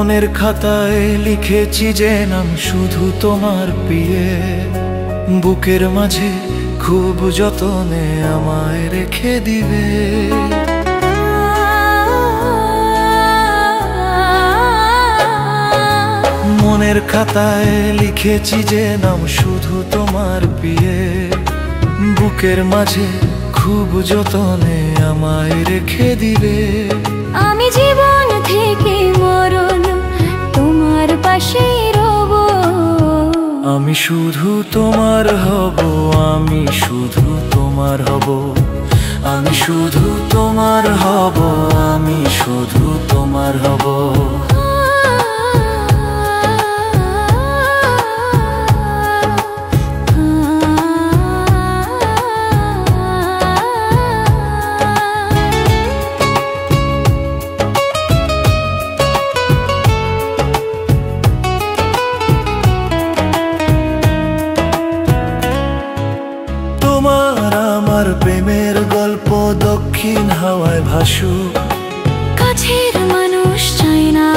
মনের খাতায় লিখেছি যে নাম শুধু তোমার প্রিয়ে, বুকের মাঝে খুব যতনে আমায় রেখে দিবে। মনের খাতায় লিখেছি যে নাম শুধু তোমার প্রিয়ে, বুকের মাঝে খুব যতনে আমায় রেখে দিবে। আমি জীবন থেকে মরণ তোমার পাশেই রব। আমি শুধু তোমার হব, আমি শুধু তোমার হব, আমি শুধু তোমার হব, আমি শুধু তোমার হব। তোমার আমার প্রেমের গল্প দক্ষিণ হাওয়ায় ভাসুক, কাছের মানুষ চাই না।